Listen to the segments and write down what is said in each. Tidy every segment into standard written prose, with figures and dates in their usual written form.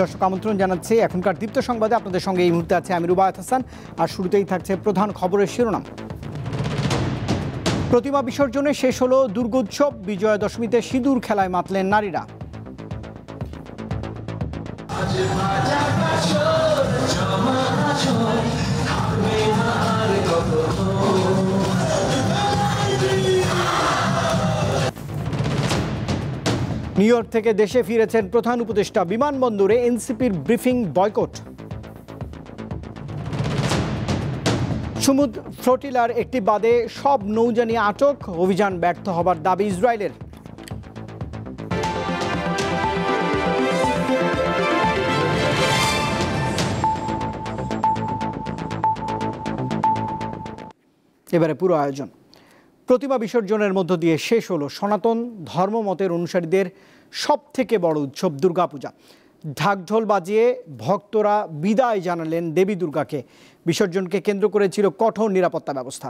দর্শক আমন্ত্রণ জানাচ্ছি এখনকার দীপ্ত সংবাদে। আপনাদের সঙ্গে এই মুহূর্তে আছে আমি রুবায়েত হাসান। আর শুরুতেই থাকছে প্রধান খবরের শিরোনাম। প্রতিমা বিসর্জনে শেষ হলো দুর্গোৎসব। বিজয়া দশমীতে সিঁদুর খেলায় মাতলেন নারীরা। নিউ ইয়র্ক থেকে দেশে ফিরেছেন প্রধান উপদেষ্টা। বিমানবন্দরে এনসিপির ব্রিফিং বয়কট। সমুদ্র ফ্লোটিলার একটি বাদে সব নৌযানী আটক। অভিযান ব্যর্থ হবার দাবি ইসরায়েলের। এবারে পুরো আয়োজন। প্রতিমা বিসর্জনের মধ্য দিয়ে শেষ হলো সনাতন ধর্মমতের অনুসারীদের সবথেকে বড় উৎসব দুর্গাপূজা। ঢাকঢোল বাজিয়ে ভক্তরা বিদায় জানালেন দেবী দুর্গাকে। বিসর্জনকে কেন্দ্র করে ছিল কঠোর নিরাপত্তা ব্যবস্থা।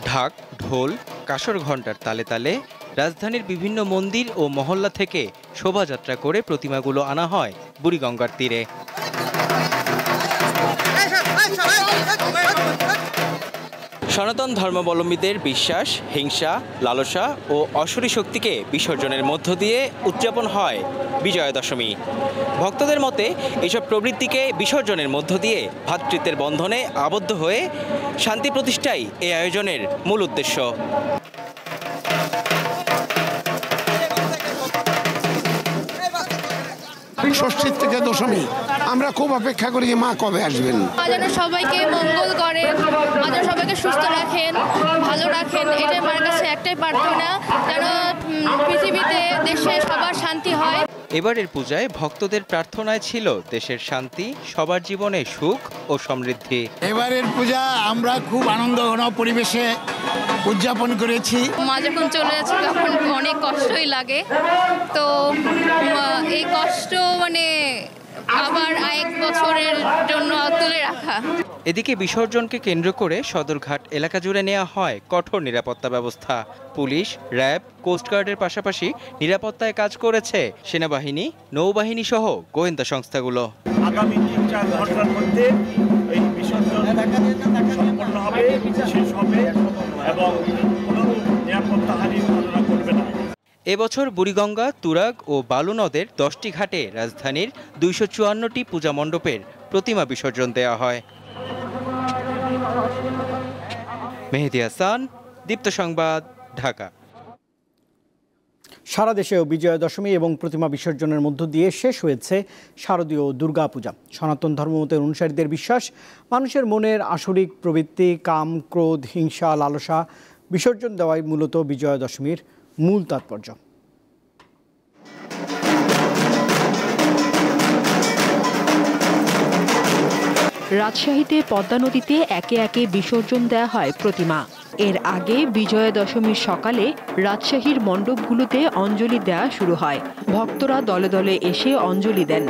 ঢাক ঢোল কাসর ঘণ্টার তালে তালে রাজধানীর বিভিন্ন মন্দির ও মহল্লা থেকে শোভাযাত্রা করে প্রতিমাগুলো আনা হয় বুড়িগঙ্গার তীরে। সনাতন ধর্মাবলম্বীদের বিশ্বাস, হিংসা, লালসা ও অসুরী শক্তিকে বিসর্জনের মধ্য দিয়ে উদযাপন হয় বিজয়া দশমী। ভক্তদের মতে এসব প্রবৃত্তিকে বিসর্জনের মধ্য দিয়ে ভ্রাতৃত্বের বন্ধনে আবদ্ধ হয়ে শান্তি প্রতিষ্ঠাই এই আয়োজনের মূল উদ্দেশ্য। ষষ্ঠী থেকে দশমী আমরা খুব অপেক্ষা করি যে মা কবে আসবেন। যেন সবাইকে মঙ্গল করেন, যেন সবাইকে সুস্থ রাখেন, ভালো রাখেন, এটাই মার কাছে একটাই প্রার্থনা, যেন পৃথিবীতে দেশে সবার শান্তি হয়। এবারের পূজায় ভক্তদের প্রার্থনায় ছিল দেশের শান্তি, সবার জীবনে সুখ ও সমৃদ্ধি। এবারের পূজা আমরা খুব আনন্দঘন পরিবেশে উদযাপন করেছি। মা যখন চলে যাচ্ছে তখন অনেক কষ্টই লাগে, তো এই কষ্ট আবার এক বছরের জন্য তুলে রাখা। এদিকে বিসর্জনকে কেন্দ্র করে সদরঘাট এলাকা জুড়ে নেওয়া হয় কঠোর নিরাপত্তা ব্যবস্থা। পুলিশ, র্যাব, কোস্টগার্ডের পাশাপাশি নিরাপত্তায় কাজ করেছে সেনাবাহিনী, নৌবাহিনী সহ গোয়েন্দা সংস্থাগুলো। আগামী ৩-৪ ঘন্টার মধ্যে এই বিসর্জন সম্পন্ন হবে, শেষ হবে এবং কোনো নিরাপত্তাহানির ঘটনা ঘটবে না। এবছর বুড়িগঙ্গা, তুরাগ ও বালু নদের 10টি ঘাটে রাজধানীর 254টি পূজা মণ্ডপের প্রতিমা বিসর্জন দেওয়া হয়। মেহেদী হাসান, দীপ্ত সংবাদ, ঢাকা। সারা দেশেও বিজয়া দশমী এবং প্রতিমা বিসর্জনের মধ্য দিয়ে শেষ হয়েছে শারদীয় দুর্গাপূজা। সনাতন ধর্মমতের অনুসারীদের বিশ্বাস, মানুষের মনের আসরিক প্রবৃত্তি, কাম, ক্রোধ, হিংসা, লালসা বিসর্জন দেওয়াই মূলত বিজয়া দশমীর মূল তাৎপর্য। রাজশাহীতে পদ্মা নদীতে একে একে বিসর্জন দেয়া হয় প্রতিমা। এর আগে বিজয়া দশমীর সকালে রাজশাহীর মণ্ডপগুলোতে অঞ্জলি দেয়া শুরু হয়। ভক্তরা দলে দলে এসে অঞ্জলি দেন।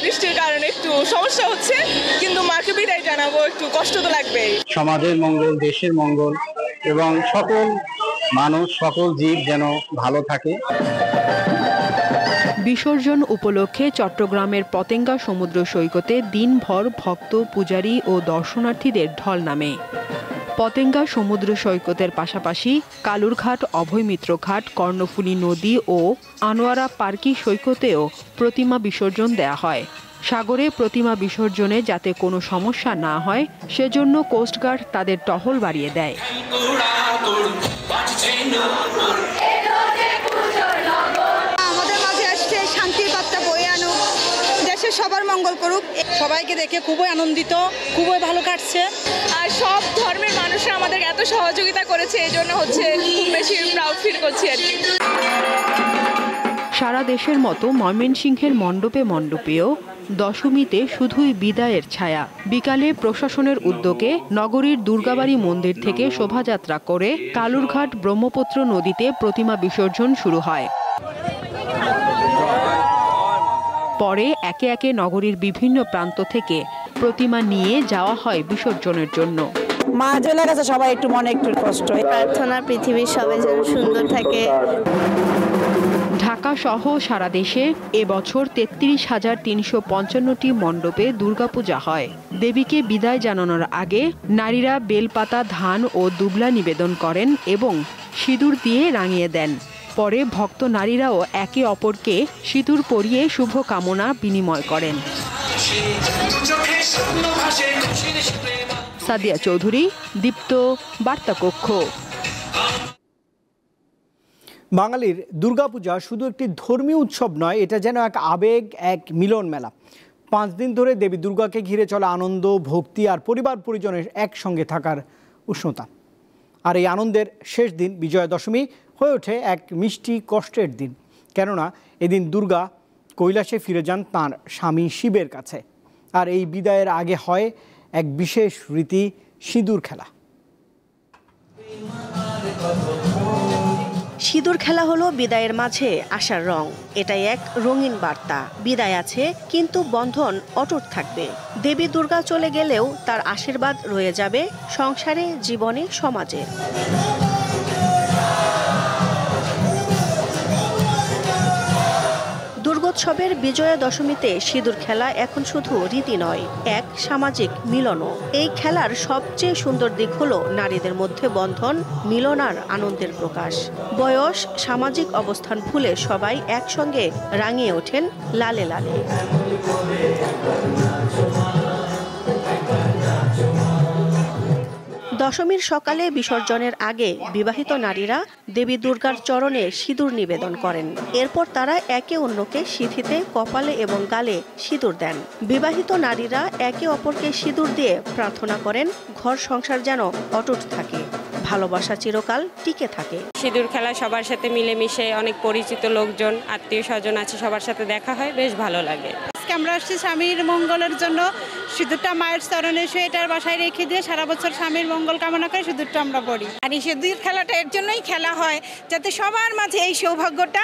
বৃষ্টির কারণে একটু সমস্যা হচ্ছে, কিন্তু মাকে বিদায় জানাবো, একটু কষ্ট তো লাগবে। সমাজের মঙ্গল, দেশের মঙ্গল এবং সকল মানুষ, সকল জীব যেন ভালো থাকে। বিসর্জন উপলক্ষে চট্টগ্রামের পতেঙ্গা সমুদ্র সৈকতে দিনভর ভক্ত, পূজারী ও দর্শনার্থীদের ঢল নামে। পতেঙ্গা সমুদ্র সৈকতের পাশাপাশি কালুরঘাট, অভয়মিত্র ঘাট, কর্ণফুলী নদী ও আনোয়ারা পার্কি সৈকতেও প্রতিমা বিসর্জন দেয়া হয়। সাগরে প্রতিমা বিসর্জনে যাতে কোনো সমস্যা না হয় সেজন্য কোস্টগার্ড তাদের টহল বাড়িয়ে দেয়। সবার মঙ্গল করুক, সবাইকে দেখে খুবই আনন্দিত, খুবই ভালো কাটছে। আর সব ধর্মের মানুষরা আমাদের এত সহযোগিতা করেছে, এই জন্য খুব বেশি প্রাউড ফিল করছি আর কি। সারা দেশের মতো ময়মনসিংহের মণ্ডপে মণ্ডপেও দশমীতে শুধুই বিদায়ের ছায়া। বিকালে প্রশাসনের উদ্যোগে নগরীর দুর্গাবাড়ি মন্দির থেকে শোভাযাত্রা করে কালুরঘাট ব্রহ্মপুত্র নদীতে প্রতিমা বিসর্জন শুরু হয়। পরে একে একে নগরীর বিভিন্ন প্রান্ত থেকে প্রতিমা নিয়ে যাওয়া হয় বিসর্জনের জন্য। মা চলে গেছে, সবাই একটু মনে একটু কষ্ট। প্রার্থনা পৃথিবীর সবাই যেন সুন্দর থাকে। ঢাকা সহ সারা দেশে এবছর ৩৩,৩৫৫টি মণ্ডপে দুর্গাপূজা হয়। দেবীকে বিদায় জানানোর আগে নারীরা বেলপাতা, ধান ও দুবলা নিবেদন করেন এবং সিঁদুর দিয়ে রাঙিয়ে দেন। পরে ভক্ত নারীরাও একে অপরকে সিঁদুর পরিয়ে শুভ কামনা বিনিময় করেন। সাদিয়া চৌধুরী, দীপ্ত, বার্তা কক্ষ। বাঙালির দুর্গাপূজা শুধু একটি ধর্মীয় উৎসব নয়, এটা যেন এক আবেগ, এক মিলন মেলা। 5 দিন ধরে দেবী দুর্গাকে ঘিরে চলা আনন্দ, ভক্তি আর পরিবার পরিজনের একসঙ্গে থাকার উষ্ণতা। আর এই আনন্দের শেষ দিন বিজয়া দশমী হয়ে ওঠে এক মিষ্টি কষ্টের দিন, কেননা এদিন দুর্গা কৈলাসে ফিরে যান তাঁর স্বামী শিবের কাছে। আর এই বিদায়ের আগে হয় এক বিশেষ রীতি, সিঁদুর খেলা। সিঁদুর খেলা হলো বিদায়ের মাঝে আশার রং। এটাই এক রঙিন বার্তা। বিদায় আছে কিন্তু বন্ধন অটুট থাকবে। দেবী দুর্গা চলে গেলেও তার আশীর্বাদ রয়ে যাবে সংসারে, জীবনে, সমাজে। দুর্গোৎসবের বিজয়া দশমীতে সিঁদুর খেলা এখন শুধু রীতি নয়, এক সামাজিক মিলনও। এই খেলার সবচেয়ে সুন্দর দিক হলো নারীদের মধ্যে বন্ধন, মিলন আর আনন্দের প্রকাশ। বয়স, সামাজিক অবস্থান ভুলে সবাই একসঙ্গে রাঙিয়ে ওঠেন লালে লালে। দশমীর সকালে বিসর্জনের আগে বিবাহিত নারীরা দেবী দুর্গার চরণে সিঁদুর নিবেদন করেন। এরপর তারা একে অন্যকে সিঁথিতে, কপালে এবং গালে সিঁদুর দেন। বিবাহিত নারীরা একে অপরকে সিঁদুর দিয়ে প্রার্থনা করেন ঘর সংসার যেন অটুট থাকে, ভালোবাসা চিরকাল টিকে থাকে। সিঁদুর খেলা সবার সাথে মিলেমিশে, অনেক পরিচিত লোকজন, আত্মীয় স্বজন আছে, সবার সাথে দেখা হয়, বেশ ভালো লাগে। আমরা আসছি স্বামীর মঙ্গলের জন্য। সিঁদুরটা মায়ের চরণে সোয়েটার বাসায় রেখে দিয়ে সারা বছর স্বামীর মঙ্গল কামনা করে সিঁদুরটা আমরা পড়ি। আর এই সিঁদুর খেলাটা এর জন্যই খেলা হয়, যাতে সবার মাঝে এই সৌভাগ্যটা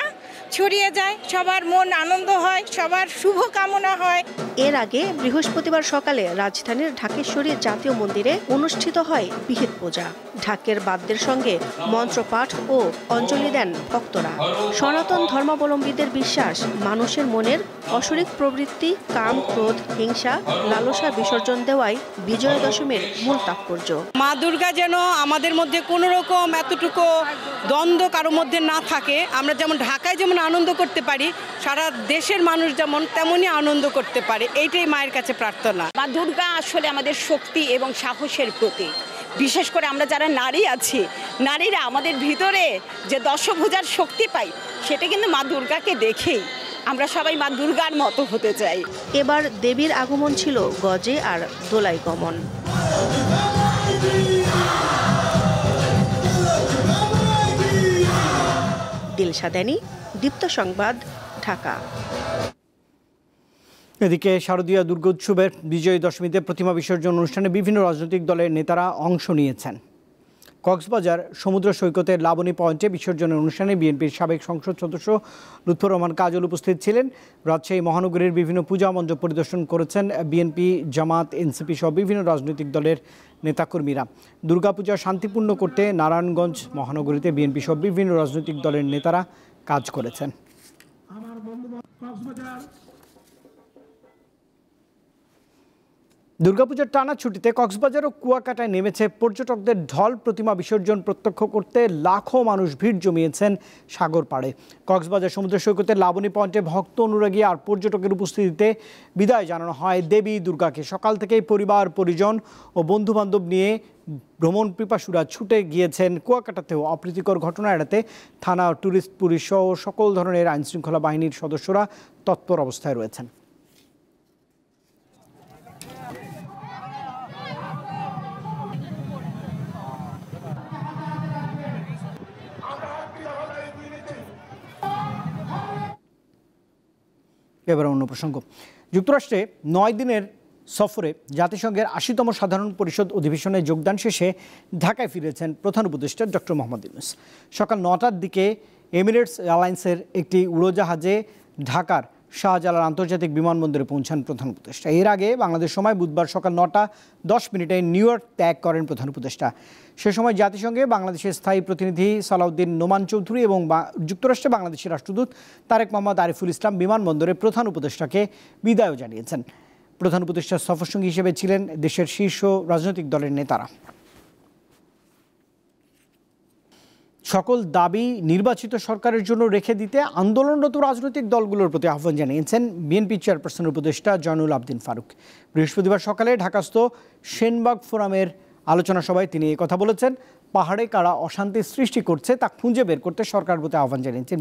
ছড়িয়ে যায়, সবার মন আনন্দ হয়, সবার শুভ কামনা হয়। এর আগে বৃহস্পতিবার সকালে রাজধানীর ঢাকেশ্বরী জাতীয় মন্দিরে অনুষ্ঠিত হয় বিহিত পূজা। ঢাকের বাদ্যের সঙ্গে মন্ত্রপাঠ ও অঞ্জলি দেন ভক্তরা। সনাতন ধর্মাবলম্বীদের বিশ্বাস, মানুষের মনের অশরিক প্রবৃত্তি, কাম, ক্রোধ, হিংসা, লালসা বিসর্জন দেওয়াই বিজয়া দশমীর মূল তাৎপর্য। মা দুর্গা যেন আমাদের মধ্যে কোনো রকম এতটুকু দ্বন্দ্ব কারোর মধ্যে না থাকে। আমরা যেমন ঢাকায় যেমন আনন্দ করতে পারি, সারা দেশের মানুষ যেমন তেমনই আনন্দ করতে পারে, এইটাই মায়ের কাছে প্রার্থনা। মা দুর্গা আসলে আমাদের শক্তি এবং সাহসের প্রতীক। বিশেষ করে আমরা যারা নারী আছি, নারীরা আমাদের ভিতরে যে দশভুজার শক্তি পাই, সেটা কিন্তু মা দুর্গাকে দেখেই আমরা সবাই মা দুর্গার মতো হতে চাই। এবার দেবীর আগমন ছিল গজে আর দোলাই গমন। দিলশাদানি, দীপ্ত সংবাদ, ঢাকা। এদিকে শারদীয় দুর্গোৎসবের বিজয়ী দশমীতে প্রতিমা বিসর্জন অনুষ্ঠানে বিভিন্ন রাজনৈতিক দলের নেতারা অংশ নিয়েছেন। কক্সবাজার সমুদ্র সৈকতের লাবণী পয়েন্টে বিসর্জনের অনুষ্ঠানে বিএনপির সাবেক সংসদ সদস্য লুৎফর রহমান কাজল উপস্থিত ছিলেন। রাজশাহী মহানগরীর বিভিন্ন পূজা মণ্ডপ পরিদর্শন করেছেন বিএনপি, জামাত, এনসিপি সহ বিভিন্ন রাজনৈতিক দলের নেতাকর্মীরা। দুর্গাপূজা শান্তিপূর্ণ করতে নারায়ণগঞ্জ মহানগরীতে বিএনপি সহ বিভিন্ন রাজনৈতিক দলের নেতারা কাজ করেছেন। দুর্গাপূজার টানা ছুটিতে কক্সবাজার ও কুয়াকাটায় নেমেছে পর্যটকদের ঢল। প্রতিমা বিসর্জন প্রত্যক্ষ করতে লাখো মানুষ ভিড় জমিয়েছেন সাগর পাড়ে। কক্সবাজার সমুদ্র সৈকতের লাবণী পয়েন্টে ভক্ত, অনুরাগী আর পর্যটকের উপস্থিতিতে বিদায় জানানো হয় দেবী দুর্গাকে। সকাল থেকেই পরিবার, পরিজন ও বন্ধুবান্ধব নিয়ে ভ্রমণ পিপাসুরা ছুটে গিয়েছেন কুয়াকাটাতেও। অপ্রীতিকর ঘটনা এড়াতে থানা, ট্যুরিস্ট পুলিশ সহ সকল ধরনের আইনশৃঙ্খলা বাহিনীর সদস্যরা তৎপর অবস্থায় রয়েছেন। এবার অন্য প্রসঙ্গ। যুক্তরাষ্ট্রে 9 দিনের সফরে জাতিসংঘের 80তম সাধারণ পরিষদ অধিবেশনে যোগদান শেষে ঢাকায় ফিরেছেন প্রধান উপদেষ্টা ডক্টর মোহাম্মদ ইউনূস। সকাল 9টার দিকে এমিরেটস এয়ারলাইন্সের একটি উড়োজাহাজে ঢাকার শাহজালাল আন্তর্জাতিক বিমানবন্দরে পৌঁছান প্রধান উপদেষ্টা। এর আগে বাংলাদেশ সময় বুধবার সকাল 9:10 নিউ ইয়র্ক ত্যাগ করেন প্রধান উপদেষ্টা। সে সময় জাতিসংঘে বাংলাদেশের স্থায়ী প্রতিনিধি সালাউদ্দিন নোমান চৌধুরী এবং যুক্তরাষ্ট্রে বাংলাদেশের রাষ্ট্রদূত তারেক মোহাম্মদ আরিফুল ইসলাম বিমানবন্দরে প্রধান উপদেষ্টাকে বিদায়ও জানিয়েছেন। প্রধান উপদেষ্টার সফরসঙ্গী হিসেবে ছিলেন দেশের শীর্ষ রাজনৈতিক দলের নেতারা। সকল দাবি নির্বাচিত সরকারের জন্য রেখে দিতে আন্দোলনরত রাজনৈতিক দলগুলোর প্রতি আহ্বান জানিয়েছেন বিএনপি চেয়ারপারসন উপদেষ্টা জয়নুল আবদিন ফারুক। বৃহস্পতিবার সকালে ঢাকাস্থ সেনবাগ ফোরামের আলোচনা সভায় তিনি কথা বলেছেন। পাহাড়ে কারা অশান্তি সৃষ্টি করছে তা খুঁজে বের করতে সরকারের প্রতি আহ্বান জানিয়েছেন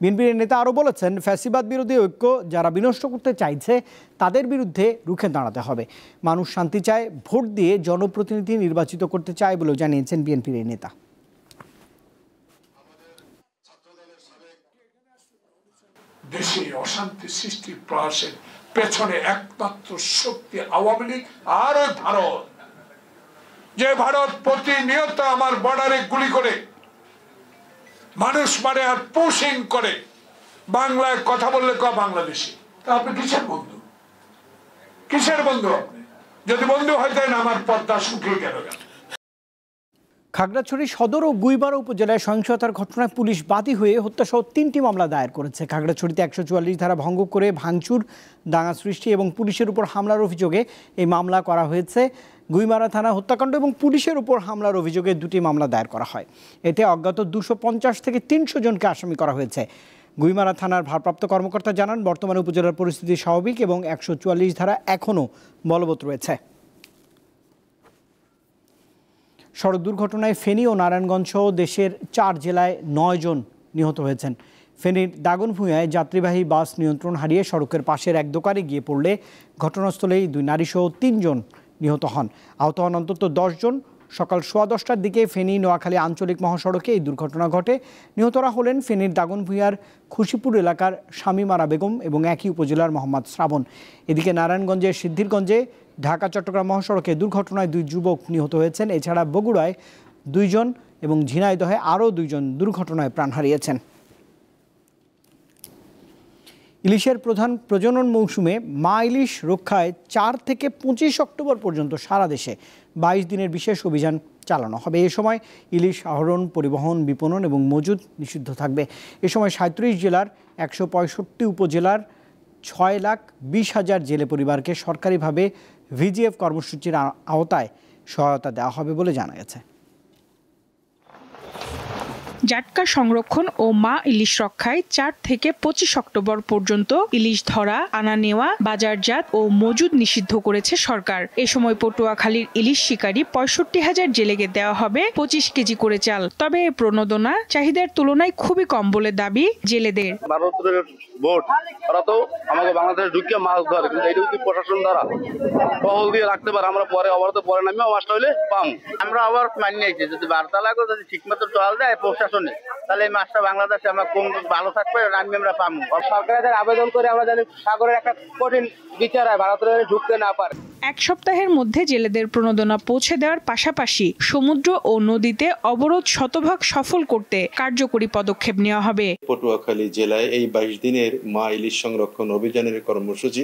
বিএনপির নেতা আরও বলেছেন, ফ্যাসিবাদ বিরোধী ঐক্য যারা বিনষ্ট করতে চাইছে তাদের বিরুদ্ধে রুখে দাঁড়াতে হবে। মানুষ শান্তি চায়, ভোট দিয়ে জনপ্রতিনিধি নির্বাচিত করতে চায় বলেও জানিয়েছেন বিএনপির নেতা। দেশে অশান্তি সৃষ্টির প্রয়াসের পেছনে একমাত্র শক্তি আওয়ামী লীগ আর ভারত, যে ভারত প্রতিনিয়ত আমার বর্ডারে গুলি করে মানুষ মারে আর পুশিং করে। বাংলায় কথা বললে বাংলাদেশি, তা আপনি কিসের বন্ধু? কিসের বন্ধু আপনি? যদি বন্ধু হইতেন আমার পদ্মা শুকিয়ে গেল। খাগড়াছড়ি সদর ও গুইবারা উপজেলায় সহিংসতার ঘটনায় পুলিশ বাদী হয়ে হত্যাসহ 3টি মামলা দায়ের করেছে। খাগড়াছড়িতে 144 ধারা ভঙ্গ করে ভাঙচুর, দাঙ্গা সৃষ্টি এবং পুলিশের উপর হামলার অভিযোগে এই মামলা করা হয়েছে। গুইমারা থানা হত্যাকাণ্ড এবং পুলিশের উপর হামলার অভিযোগে 2টি মামলা দায়ের করা হয়। এতে অজ্ঞাত 250 থেকে 300 জনকে আসামি করা হয়েছে। গুইমারা থানার ভারপ্রাপ্ত কর্মকর্তা জানান, বর্তমানে উপজেলার পরিস্থিতি স্বাভাবিক এবং 144 ধারা এখনও বলবৎ রয়েছে। সড়ক দুর্ঘটনায় ফেনী ও নারায়ণগঞ্জ সহ দেশের 4 জেলায় 9 জন নিহত হয়েছেন। ফেনীর দাগনভূঞায় যাত্রীবাহী বাস নিয়ন্ত্রণ হারিয়ে সড়কের পাশের এক দোকানে গিয়ে পড়লে ঘটনাস্থলেই 2 নারীসহ 3 জন নিহত হন। আহত হন অন্তত 10 জন। সকাল 10:15টার দিকে ফেনী নোয়াখালী আঞ্চলিক মহাসড়কে এই দুর্ঘটনা ঘটে। নিহতরা হলেন ফেনীর দাগনভূঞার খুশিপুর এলাকার শামীমারা বেগম এবং একই উপজেলার মোহাম্মদ শ্রাবণ। এদিকে নারায়ণগঞ্জের সিদ্ধিরগঞ্জে ঢাকা চট্টগ্রাম মহাসড়কে দুর্ঘটনায় 2 যুবক নিহত হয়েছেন। এছাড়া বগুড়ায় 2 জন এবং ঝিনাইদহে আরও 2 জন দুর্ঘটনায় প্রাণ হারিয়েছেন। ইলিশের প্রধান প্রজনন মৌসুমে মা ইলিশ রক্ষায় 4 থেকে 25 অক্টোবর পর্যন্ত সারা দেশে 22 দিনের বিশেষ অভিযান চালানো হবে। এ সময় ইলিশ আহরণ, পরিবহন, বিপণন এবং মজুদ নিষিদ্ধ থাকবে। এ সময় 37 জেলার 165 উপজেলার 6,20,000 জেলে পরিবারকে সরকারিভাবে ভিজিএফ কর্মসূচির আওতায় সহায়তা দেওয়া হবে বলে জানা গেছে। জাটকা সংরক্ষণ ও মা ইলিশ রক্ষায় 4 থেকে 25 অক্টোবর পর্যন্ত ইলিশ ধরা, আনা নেওয়া, বাজারজাত ও মজুদ নিষিদ্ধ করেছে সরকার। এ সময় পটুয়াখালীর ইলিশ শিকারী 65,000 জেলেকে দেওয়া হবে 25 কেজি করে চাল। তবে এই প্রণোদনা চাহিদার তুলনায় খুবই কম বলে দাবি জেলেদের। ভারতের ভোট ওরা তো আমাকে বাংলাদেশ ঢুকিয়ে মাছ ধরে, কিন্তু এইটা যদি প্রশাসন দ্বারা টহল দিয়ে রাখতে পারে, আমরা পরে অবরত পরে নামিও মাছটা হইলে পাম। আমরা আবার মানি নিয়েছি যদি বার্তা লাগো, যদি ঠিকমতো টহল দেয় প্রশাসনে, তাহলে এই মাছটা বাংলাদেশে আমরা কম ভালো থাকবে, আমরা পাবো। সরকারের আবেদন করে আমরা জানি সাগরের একটা কঠিন বিচার হয়, ভারতের ঢুকতে না পারে। 1 সপ্তাহের মধ্যে জেলেদের প্রণোদনা পৌঁছে দেওয়ার পাশাপাশি সমুদ্র ও নদীতে অবরোধ শতভাগ সফল করতে কার্যকরী পদক্ষেপ নেওয়া হবে। পটুয়াখালী জেলায় এই 22 দিনের মা ইলিশ সংরক্ষণ অভিযানের কর্মসূচি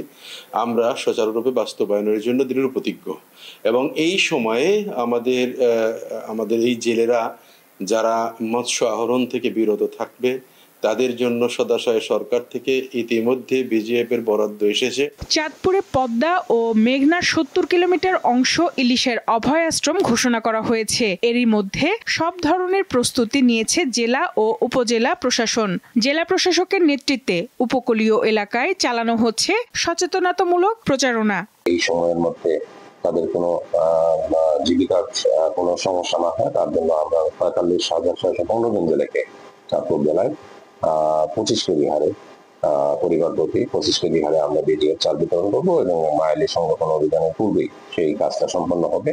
আমরা সুচারুরূপে বাস্তবায়নের জন্য দৃঢ় প্রতিজ্ঞ এবং এই সময়ে আমাদের এই জেলেরা যারা মৎস্য আহরণ থেকে বিরত থাকবে তাদের জন্য সদাশয় সরকার থেকে ইতিমধ্যে বিজিএফ এর বরাদ্দ এসেছে। চাঁদপুরে পদ্মা ও মেঘনার 70 কিলোমিটার অংশ ইলিশের অভয়াশ্রম ঘোষণা করা হয়েছে। এরই মধ্যে সব ধরনের প্রস্তুতি নিয়েছে জেলা ও উপজেলা প্রশাসন। জেলা প্রশাসকের নেতৃত্বে উপকূলীয় এলাকায় চালানো হচ্ছে সচেতনতামূলক প্রচারণা। এই সময়ের মধ্যে তাদের কোনো জীবিকার কোনো সমস্যা না হয় তার জন্য আমরা 45,615 জেলেকে চাঁদপুর জেলায় 25 কেজি হারে পরিবার প্রতি 25 কেজি হারে আমরা বিজিএফ চাল বিতরণ করবো এবং মা ইলিশ সংরক্ষণ অভিযানের পূর্বেই সেই কাজটা সম্পন্ন হবে।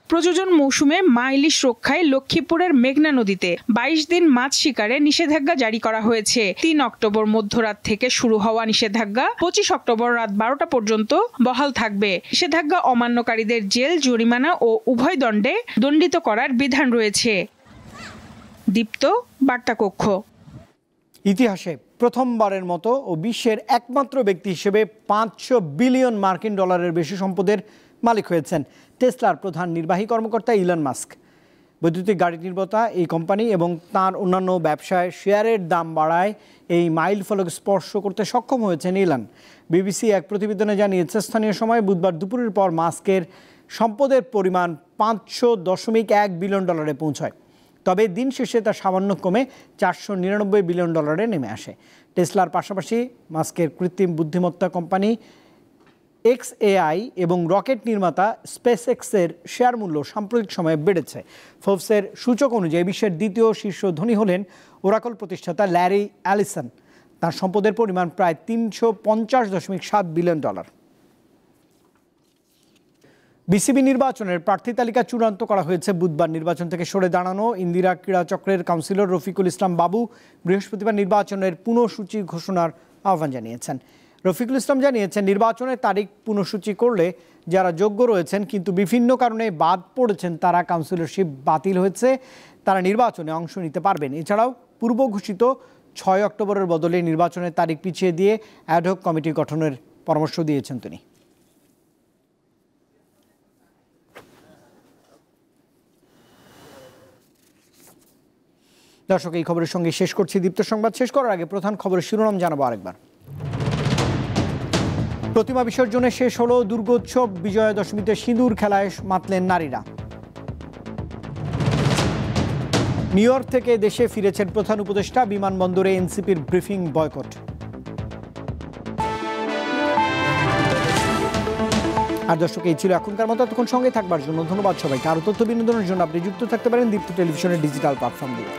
প্রযোজন মৌসুমে মা ইলিশ রক্ষায় লক্ষ্মীপুরের মেঘনা নদীতে 22 দিন মাছ শিকারে নিষেধাজ্ঞা জারি করা হয়েছে। 3 অক্টোবর মধ্যরাত থেকে শুরু হওয়া নিষেধাজ্ঞা 25 অক্টোবর রাত 12টা পর্যন্ত বহাল থাকবে। নিষেধাজ্ঞা অমান্যকারীদের জেল, জরিমানা ও উভয় দণ্ডে দণ্ডিত করার বিধান রয়েছে। দীপ্ত, বার্তা কক্ষ। ইতিহাসে প্রথমবারের মতো ও বিশ্বের একমাত্র ব্যক্তি হিসেবে 500 বিলিয়ন মার্কিন ডলারের বেশি সম্পদের মালিক হয়েছেন টেসলার প্রধান নির্বাহী কর্মকর্তা ইলন মাস্ক। বৈদ্যুতিক গাড়ি নির্মাতা এই কোম্পানি এবং তার অন্যান্য ব্যবসায় শেয়ারের দাম বাড়ায় এই মাইলফলক স্পর্শ করতে সক্ষম হয়েছেন ইলন। বিবিসি এক প্রতিবেদনে জানিয়েছে, স্থানীয় সময় বুধবার দুপুরের পর মাস্কের সম্পদের পরিমাণ 500.1 বিলিয়ন ডলারে পৌঁছায়। তবে দিন শেষে তা সামান্য কমে 499 বিলিয়ন ডলারে নেমে আসে। টেসলার পাশাপাশি মাস্কের কৃত্রিম বুদ্ধিমত্তা কোম্পানি XAI এবং রকেট নির্মাতা স্পেসএক্সের শেয়ার মূল্য সাম্প্রতিক সময়ে বেড়েছে। ফোর্বসের সূচক অনুযায়ী বিশ্বের দ্বিতীয় শীর্ষ ধনী হলেন ওরাকল প্রতিষ্ঠাতা ল্যারি অ্যালিসন। তার সম্পদের পরিমাণ প্রায় 350.7 বিলিয়ন ডলার। বিসিবি নির্বাচনের প্রার্থী তালিকা চূড়ান্ত করা হয়েছে বুধবার। নির্বাচন থেকে সরে দাঁড়ানো ইন্দিরা ক্রীড়া চক্রের কাউন্সিলর রফিকুল ইসলাম বাবু বৃহস্পতিবার নির্বাচনের পুনঃসূচি ঘোষণার আহ্বান জানিয়েছেন। রফিকুল ইসলাম জানিয়েছেন, নির্বাচনের তারিখ পুনঃসূচি করলে যারা যোগ্য রয়েছেন কিন্তু বিভিন্ন কারণে বাদ পড়েছেন তারা কাউন্সিলরশিপ বাতিল হয়েছে, তারা নির্বাচনে অংশ নিতে পারবেন। এছাড়াও পূর্ব ঘোষিত 6 অক্টোবরের বদলে নির্বাচনের তারিখ পিছিয়ে দিয়ে অ্যাডহক কমিটি গঠনের পরামর্শ দিয়েছেন তিনি। দর্শক, এই খবরের সঙ্গে শেষ করছি দীপ্ত সংবাদ। শেষ করার আগে প্রধান খবরের শিরোনাম জানাবো আরেকবার। প্রতিমা বিসর্জনে শেষ হলো দুর্গোৎসব। বিজয়া দশমীতে সিঁদুর খেলায় মাতলেন নারীরা। নিউ ইয়র্ক থেকে দেশে ফিরেছেন প্রধান উপদেষ্টা। বিমানবন্দরে এনসিপির ব্রিফিং বয়কট। আর দর্শক, এই ছিল এখনকার মতো। তখন সঙ্গে থাকবার জন্য ধন্যবাদ সবাইকে। আরও তথ্য বিনোদনের জন্য আপনি যুক্ত থাকতে পারেন দীপ্ত টেলিভিশনের ডিজিটাল প্ল্যাটফর্ম দিয়ে।